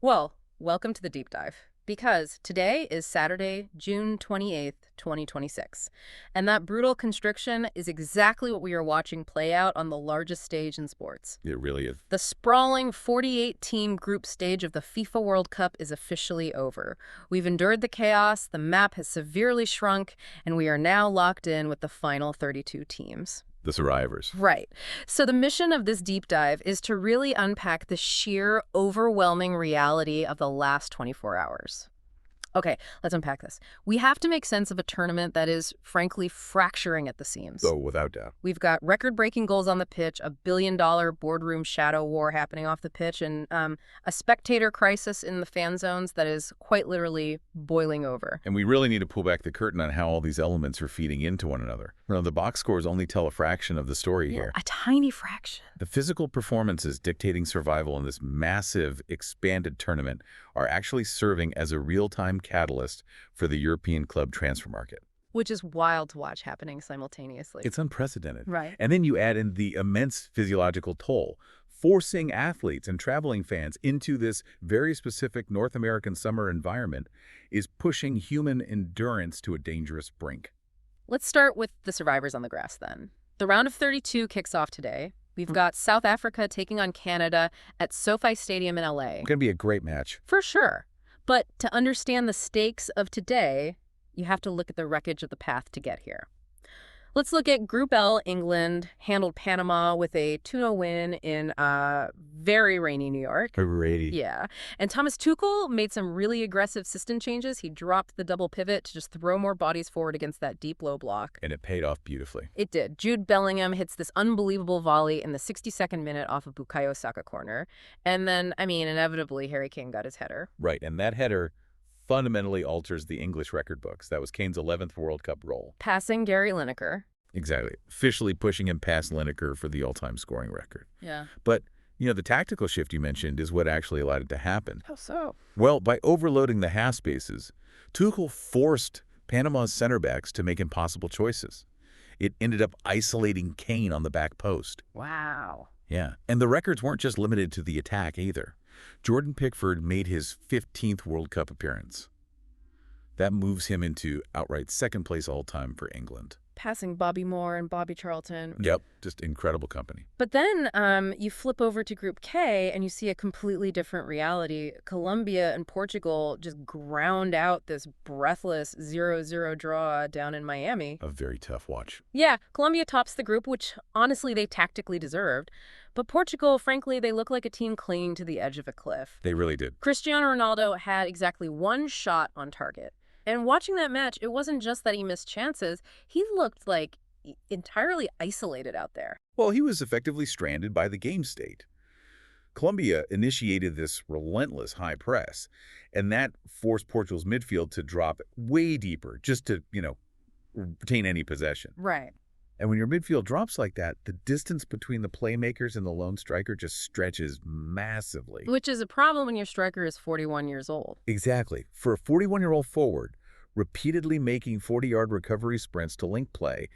Well, welcome to the deep dive. Because today is Saturday, June 28th, 2026. And that brutal constriction is exactly what we are watching play out on the largest stage in sports. It really is. The sprawling 48-team group stage of the FIFA World Cup is officially over. We've endured the chaos, the map has severely shrunk, and we are now locked in with the final 32 teams. The survivors. Right. So the mission of this deep dive is to really unpack the sheer, overwhelming reality of the last 24 hours. Okay, let's unpack this. We have to make sense of a tournament that is, frankly, fracturing at the seams. Oh, without doubt. We've got record-breaking goals on the pitch, a billion-dollar boardroom shadow war happening off the pitch, and a spectator crisis in the fan zones that is quite literally boiling over. And we really need to pull back the curtain on how all these elements are feeding into one another. The box scores only tell a fraction of the story here. A tiny fraction. The physical performances dictating survival in this massive, expanded tournament are actually serving as a real-time catalyst for the European club transfer market. Which is wild to watch happening simultaneously. It's unprecedented. Right. And then you add in the immense physiological toll, forcing athletes and traveling fans into this very specific North American summer environment is pushing human endurance to a dangerous brink. Let's start with the survivors on the grass then. The round of 32 kicks off today. We've got South Africa taking on Canada at SoFi Stadium in LA. It's going to be a great match. For sure. But to understand the stakes of today, you have to look at the wreckage of the path to get here. Let's look at Group L. England handled Panama with a 2-0 win in very rainy New York. Rainy. Yeah. And Thomas Tuchel made some really aggressive system changes. He dropped the double pivot to just throw more bodies forward against that deep low block. And it paid off beautifully. It did. Jude Bellingham hits this unbelievable volley in the 62nd minute off of Bukayo Saka corner. And then, inevitably, Harry Kane got his header. Right, and that header fundamentally alters the English record books. That was Kane's 11th World Cup goal. Passing Gary Lineker. Exactly. Officially pushing him past Lineker for the all-time scoring record. Yeah. But, the tactical shift you mentioned is what actually allowed it to happen. How so? Well, by overloading the half spaces, Tuchel forced Panama's center backs to make impossible choices. It ended up isolating Kane on the back post. Wow. Yeah. And the records weren't just limited to the attack either. Jordan Pickford made his 15th World Cup appearance. That moves him into outright second place all-time for England. Passing Bobby Moore and Bobby Charlton. Yep, just incredible company. But then you flip over to Group K and you see a completely different reality. Colombia and Portugal just ground out this breathless 0-0 draw down in Miami. A very tough watch. Yeah, Colombia tops the group, which honestly they tactically deserved. But Portugal, frankly, they look like a team clinging to the edge of a cliff. They really did. Cristiano Ronaldo had exactly one shot on target. And watching that match, it wasn't just that he missed chances. He looked like entirely isolated out there. Well, he was effectively stranded by the game state. Colombia initiated this relentless high press, and that forced Portugal's midfield to drop way deeper just to, retain any possession. Right. And when your midfield drops like that, the distance between the playmakers and the lone striker just stretches massively. Which is a problem when your striker is 41 years old. Exactly. For a 41-year-old forward, repeatedly making 40-yard recovery sprints to link play,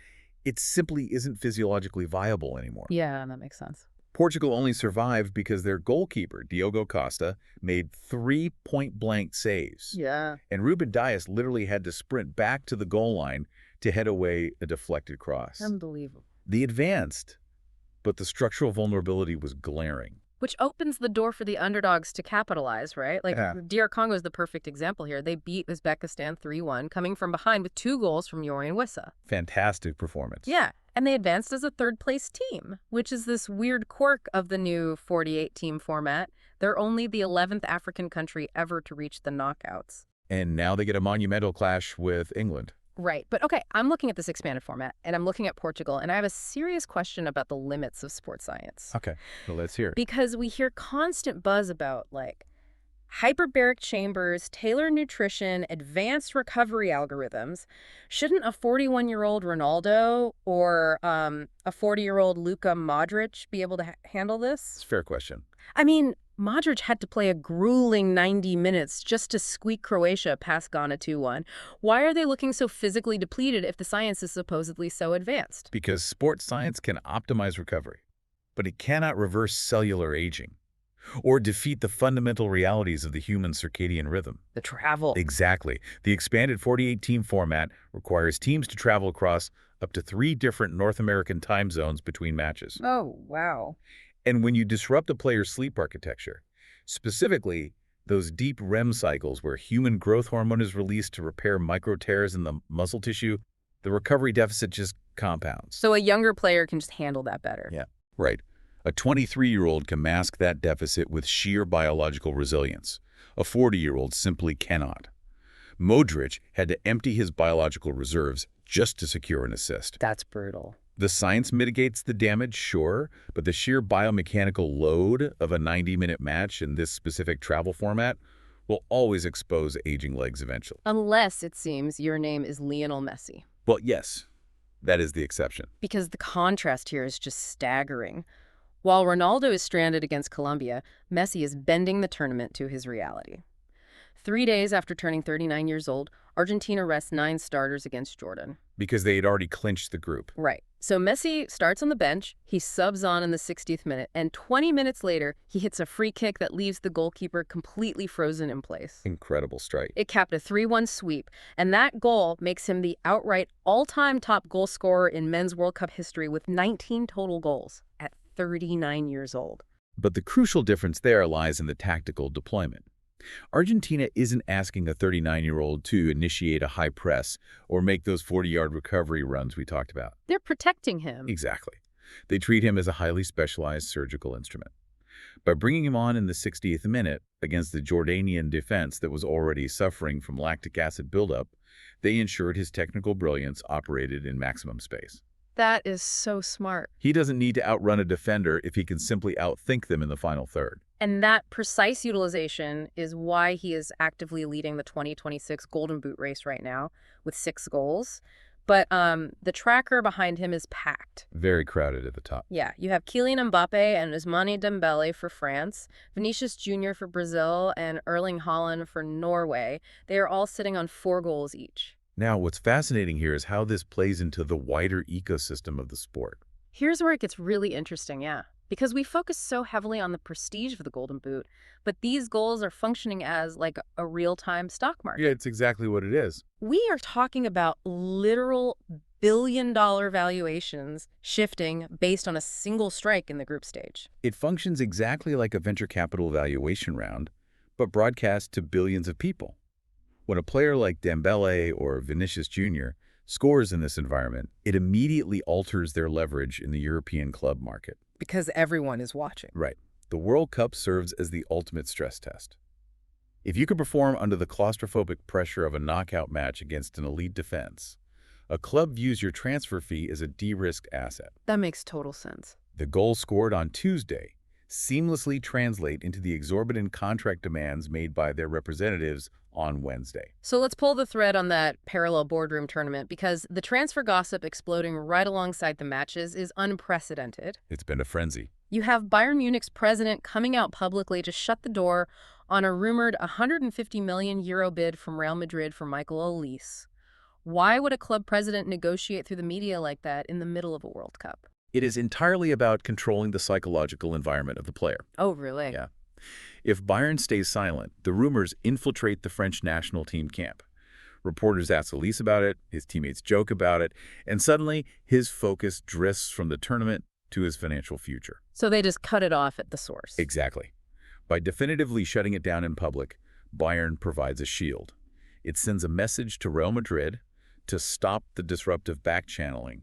it simply isn't physiologically viable anymore. Yeah, that makes sense. Portugal only survived because their goalkeeper, Diogo Costa, made 3 point-blank saves. Yeah. And Ruben Dias literally had to sprint back to the goal line to head away a deflected cross. Unbelievable. They advanced, but the structural vulnerability was glaring. Which opens the door for the underdogs to capitalize, right? Like, Yeah. DR Congo is the perfect example here. They beat Uzbekistan 3-1, coming from behind with 2 goals from Yorian Wissa. Fantastic performance. Yeah, and they advanced as a third-place team, which is this weird quirk of the new 48-team format. They're only the 11th African country ever to reach the knockouts. And now they get a monumental clash with England. Right. But okay, I'm looking at this expanded format, and I'm looking at Portugal, and I have a serious question about the limits of sports science. Okay, well, let's hear it. Because we hear constant buzz about, hyperbaric chambers, tailored nutrition, advanced recovery algorithms. Shouldn't a 41-year-old Ronaldo or a 40-year-old Luka Modric be able to handle this? It's a fair question. Modric had to play a grueling 90 minutes just to squeak Croatia past Ghana 2-1. Why are they looking so physically depleted if the science is supposedly so advanced? Because sports science can optimize recovery, but it cannot reverse cellular aging. Or defeat the fundamental realities of the human circadian rhythm. The travel. Exactly. The expanded 48-team format requires teams to travel across up to 3 different North American time zones between matches. Oh, wow. And when you disrupt a player's sleep architecture, specifically those deep REM cycles where human growth hormone is released to repair micro tears in the muscle tissue, the recovery deficit just compounds. So a younger player can just handle that better. Yeah, right. A 23-year-old can mask that deficit with sheer biological resilience. A 40-year-old simply cannot. Modric had to empty his biological reserves just to secure an assist. That's brutal. The science mitigates the damage, sure, but the sheer biomechanical load of a 90-minute match in this specific travel format will always expose aging legs eventually. Unless, it seems, your name is Lionel Messi. Well, yes, that is the exception. Because the contrast here is just staggering. While Ronaldo is stranded against Colombia, Messi is bending the tournament to his reality. 3 days after turning 39 years old, Argentina rests 9 starters against Jordan. Because they had already clinched the group. Right. So Messi starts on the bench, he subs on in the 60th minute, and 20 minutes later, he hits a free kick that leaves the goalkeeper completely frozen in place. Incredible strike. It capped a 3-1 sweep, and that goal makes him the outright all-time top goal scorer in men's World Cup history with 19 total goals at 39 years old. But the crucial difference there lies in the tactical deployment. Argentina isn't asking a 39-year-old to initiate a high press or make those 40-yard recovery runs we talked about. They're protecting him. Exactly. They treat him as a highly specialized surgical instrument. By bringing him on in the 60th minute against the Jordanian defense that was already suffering from lactic acid buildup, they ensured his technical brilliance operated in maximum space. That is so smart. He doesn't need to outrun a defender if he can simply outthink them in the final third. And that precise utilization is why he is actively leading the 2026 Golden Boot race right now with 6 goals. But the tracker behind him is packed. Very crowded at the top. Yeah, you have Kylian Mbappe and Ousmane Dembele for France, Vinicius Jr. for Brazil, and Erling Haaland for Norway. They are all sitting on 4 goals each. Now, what's fascinating here is how this plays into the wider ecosystem of the sport. Here's where it gets really interesting, yeah. Because we focus so heavily on the prestige of the Golden Boot, but these goals are functioning as like a real-time stock market. Yeah, it's exactly what it is. We are talking about literal billion-dollar valuations shifting based on a single strike in the group stage. It functions exactly like a venture capital valuation round, but broadcast to billions of people. When a player like Dembele or Vinicius Jr. scores in this environment, it immediately alters their leverage in the European club market. Because everyone is watching. Right. The World Cup serves as the ultimate stress test. If you can perform under the claustrophobic pressure of a knockout match against an elite defense, a club views your transfer fee as a de-risked asset. That makes total sense. The goals scored on Tuesday seamlessly translate into the exorbitant contract demands made by their representatives on Wednesday. So let's pull the thread on that parallel boardroom tournament, because the transfer gossip exploding right alongside the matches is unprecedented. It's been a frenzy. You have Bayern Munich's president coming out publicly to shut the door on a rumored 150 million euro bid from Real Madrid for Michael Olise. Why would a club president negotiate through the media like that in the middle of a World Cup? It is entirely about controlling the psychological environment of the player. Oh, really? Yeah. If Bayern stays silent, the rumors infiltrate the French national team camp. Reporters ask Olise about it, his teammates joke about it, and suddenly his focus drifts from the tournament to his financial future. So they just cut it off at the source. Exactly. By definitively shutting it down in public, Bayern provides a shield. It sends a message to Real Madrid to stop the disruptive back-channeling,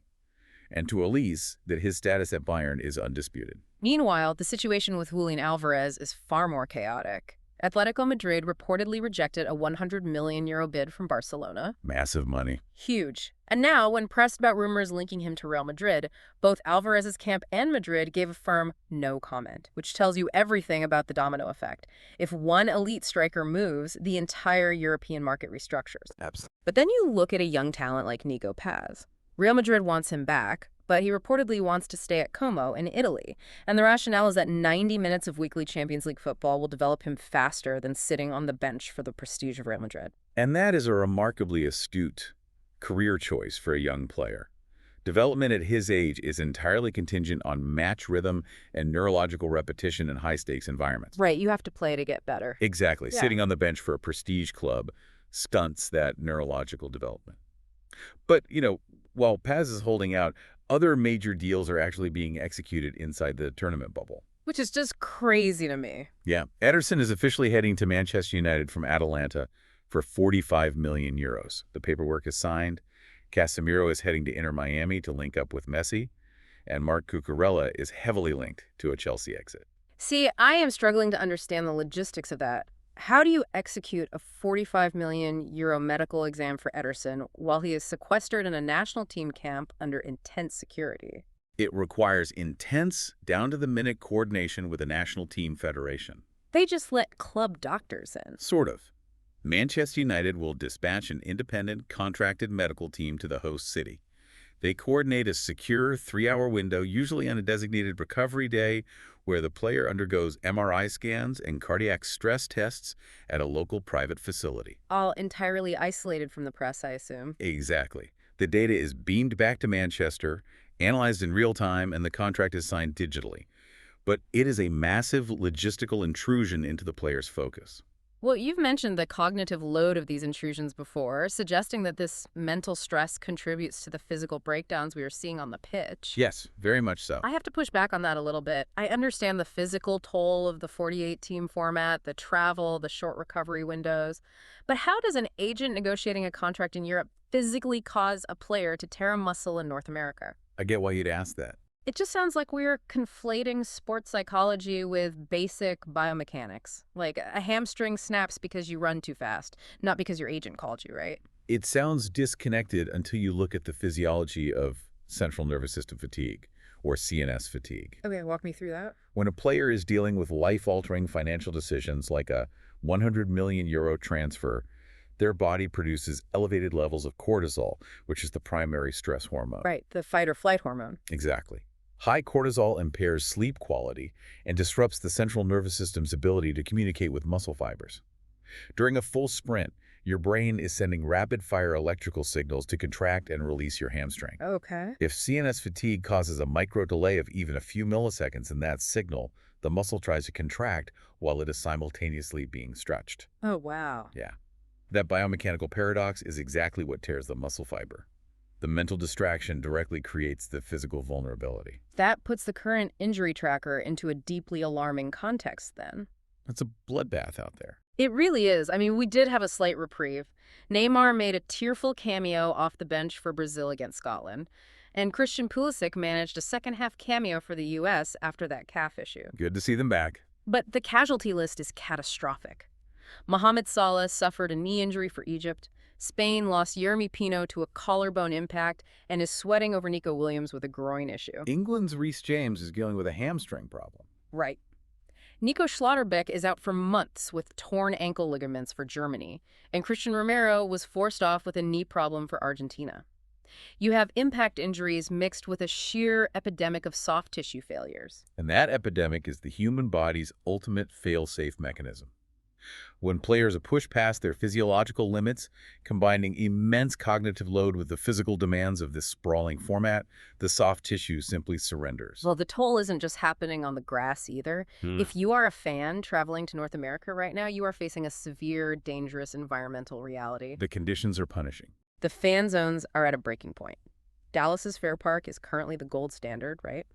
and to Olise that his status at Bayern is undisputed. Meanwhile, the situation with Julian Alvarez is far more chaotic. Atletico Madrid reportedly rejected a 100 million euro bid from Barcelona. Massive money. Huge. And now, when pressed about rumors linking him to Real Madrid, both Alvarez's camp and Madrid gave a firm no comment, which tells you everything about the domino effect. If one elite striker moves, the entire European market restructures. Absolutely. But then you look at a young talent like Nico Paz. Real Madrid wants him back, but he reportedly wants to stay at Como in Italy. And the rationale is that 90 minutes of weekly Champions League football will develop him faster than sitting on the bench for the prestige of Real Madrid. And that is a remarkably astute career choice for a young player. Development at his age is entirely contingent on match rhythm and neurological repetition in high-stakes environments. Right, you have to play to get better. Exactly. Yeah. Sitting on the bench for a prestige club stunts that neurological development. But, while Paz is holding out, other major deals are actually being executed inside the tournament bubble. Which is just crazy to me. Yeah, Ederson is officially heading to Manchester United from Atalanta for 45 million euros. The paperwork is signed. Casemiro is heading to Inter Miami to link up with Messi, and Marc Cucurella is heavily linked to a Chelsea exit. See, I am struggling to understand the logistics of that. How do you execute a 45 million euro medical exam for Ederson while he is sequestered in a national team camp under intense security? It requires intense, down-to-the-minute coordination with the national team federation. They just let club doctors in. Sort of. Manchester United will dispatch an independent, contracted medical team to the host city. They coordinate a secure 3-hour window, usually on a designated recovery day, where the player undergoes MRI scans and cardiac stress tests at a local private facility. All entirely isolated from the press, I assume. Exactly. The data is beamed back to Manchester, analyzed in real time, and the contract is signed digitally. But it is a massive logistical intrusion into the player's focus. Well, you've mentioned the cognitive load of these intrusions before, suggesting that this mental stress contributes to the physical breakdowns we are seeing on the pitch. Yes, very much so. I have to push back on that a little bit. I understand the physical toll of the 48-team format, the travel, the short recovery windows. But how does an agent negotiating a contract in Europe physically cause a player to tear a muscle in North America? I get why you'd ask that. It just sounds like we're conflating sports psychology with basic biomechanics. Like a hamstring snaps because you run too fast, not because your agent called you, right? It sounds disconnected until you look at the physiology of central nervous system fatigue, or CNS fatigue. Okay, walk me through that. When a player is dealing with life-altering financial decisions like a 100 million euro transfer, their body produces elevated levels of cortisol, which is the primary stress hormone. Right, the fight or flight hormone. Exactly. High cortisol impairs sleep quality and disrupts the central nervous system's ability to communicate with muscle fibers. During a full sprint, your brain is sending rapid-fire electrical signals to contract and release your hamstring. Okay. If CNS fatigue causes a micro delay of even a few milliseconds in that signal, the muscle tries to contract while it is simultaneously being stretched. Oh, wow. Yeah. That biomechanical paradox is exactly what tears the muscle fiber. The mental distraction directly creates the physical vulnerability. That puts the current injury tracker into a deeply alarming context then. It's a bloodbath out there. It really is. I mean, we did have a slight reprieve. Neymar made a tearful cameo off the bench for Brazil against Scotland, and Christian Pulisic managed a second-half cameo for the U.S. after that calf issue. Good to see them back. But the casualty list is catastrophic. Mohamed Salah suffered a knee injury for Egypt. Spain lost Yeremy Pino to a collarbone impact and is sweating over Nico Williams with a groin issue. England's Reece James is dealing with a hamstring problem. Right. Nico Schlotterbeck is out for months with torn ankle ligaments for Germany, and Christian Romero was forced off with a knee problem for Argentina. You have impact injuries mixed with a sheer epidemic of soft tissue failures. And that epidemic is the human body's ultimate fail-safe mechanism. When players are pushed past their physiological limits, combining immense cognitive load with the physical demands of this sprawling format, the soft tissue simply surrenders. Well, the toll isn't just happening on the grass either. If you are a fan traveling to North America right now, you are facing a severe, dangerous environmental reality. The conditions are punishing. The fan zones are at a breaking point. Dallas's Fair Park is currently the gold standard, right?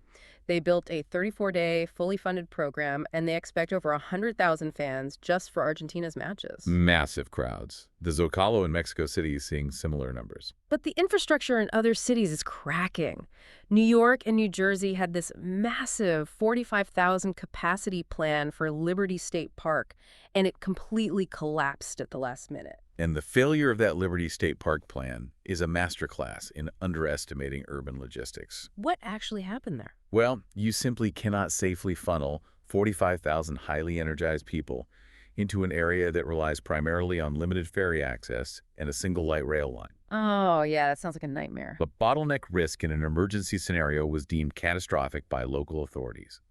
They built a 34-day, fully funded program, and they expect over 100,000 fans just for Argentina's matches. Massive crowds. The Zocalo in Mexico City is seeing similar numbers. But the infrastructure in other cities is cracking. New York and New Jersey had this massive 45,000 capacity plan for Liberty State Park, and it completely collapsed at the last minute. And the failure of that Liberty State Park plan is a masterclass in underestimating urban logistics. What actually happened there? Well, you simply cannot safely funnel 45,000 highly energized people into an area that relies primarily on limited ferry access and a single light rail line. Oh, yeah, that sounds like a nightmare. The bottleneck risk in an emergency scenario was deemed catastrophic by local authorities.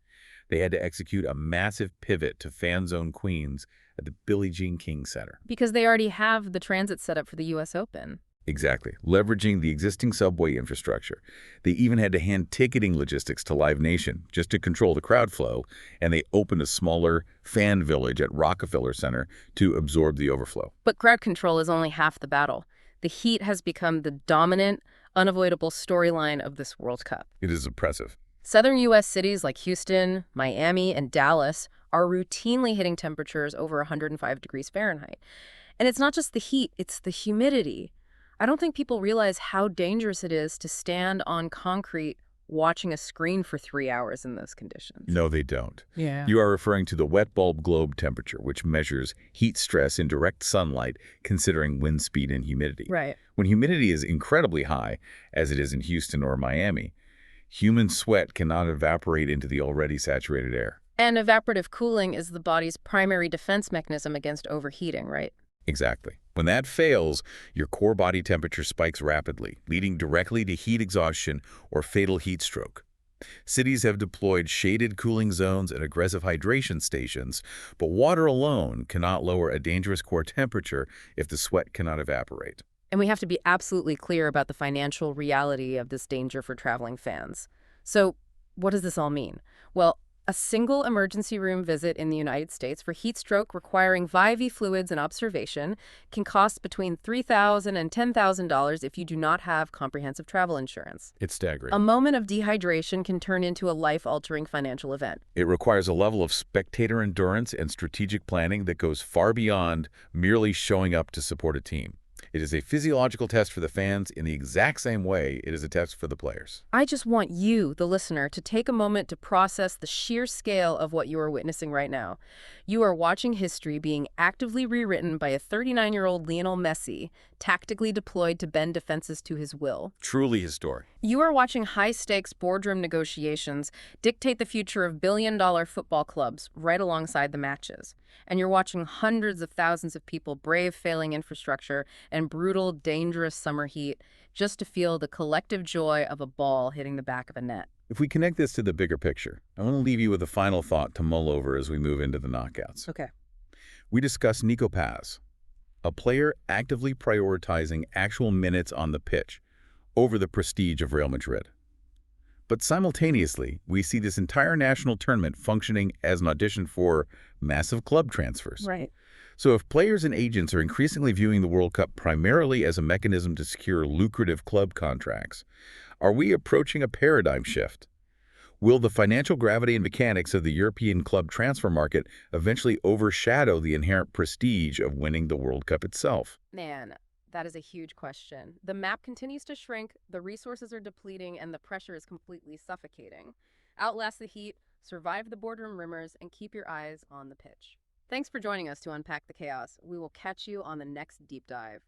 They had to execute a massive pivot to fan zone Queens at the Billie Jean King Center. Because they already have the transit set up for the U.S. Open. Exactly. Leveraging the existing subway infrastructure. They even had to hand ticketing logistics to Live Nation just to control the crowd flow, and they opened a smaller fan village at Rockefeller Center to absorb the overflow. But crowd control is only half the battle. The heat has become the dominant, unavoidable storyline of this World Cup. It is oppressive. Southern U.S. cities like Houston, Miami, and Dallas are routinely hitting temperatures over 105 degrees Fahrenheit. And it's not just the heat, it's the humidity. I don't think people realize how dangerous it is to stand on concrete watching a screen for 3 hours in those conditions. No, they don't. Yeah. You are referring to the wet bulb globe temperature, which measures heat stress in direct sunlight, considering wind speed and humidity. Right. When humidity is incredibly high, as it is in Houston or Miami, human sweat cannot evaporate into the already saturated air. And evaporative cooling is the body's primary defense mechanism against overheating, right? Exactly. When that fails, your core body temperature spikes rapidly, leading directly to heat exhaustion or fatal heat stroke. Cities have deployed shaded cooling zones and aggressive hydration stations, but water alone cannot lower a dangerous core temperature if the sweat cannot evaporate. And we have to be absolutely clear about the financial reality of this danger for traveling fans. So, what does this all mean? Well, a single emergency room visit in the United States for heat stroke requiring IV fluids and observation can cost between $3,000 and $10,000 if you do not have comprehensive travel insurance. It's staggering. A moment of dehydration can turn into a life-altering financial event. It requires a level of spectator endurance and strategic planning that goes far beyond merely showing up to support a team. It is a physiological test for the fans in the exact same way it is a test for the players. I just want you, the listener, to take a moment to process the sheer scale of what you are witnessing right now. You are watching history being actively rewritten by a 39-year-old Lionel Messi, tactically deployed to bend defenses to his will. Truly historic. You are watching high-stakes boardroom negotiations dictate the future of billion-dollar football clubs right alongside the matches. And you're watching hundreds of thousands of people brave failing infrastructure and brutal, dangerous summer heat just to feel the collective joy of a ball hitting the back of a net. If we connect this to the bigger picture, I want to leave you with a final thought to mull over as we move into the knockouts. Okay. We discuss Nico Paz, a player actively prioritizing actual minutes on the pitch over the prestige of Real Madrid. But simultaneously, we see this entire national tournament functioning as an audition for massive club transfers. Right. So if players and agents are increasingly viewing the World Cup primarily as a mechanism to secure lucrative club contracts, are we approaching a paradigm shift? Will the financial gravity and mechanics of the European club transfer market eventually overshadow the inherent prestige of winning the World Cup itself? Man, that is a huge question. The map continues to shrink, the resources are depleting, and the pressure is completely suffocating. Outlast the heat, survive the boardroom rumors, and keep your eyes on the pitch. Thanks for joining us to unpack the chaos. We will catch you on the next deep dive.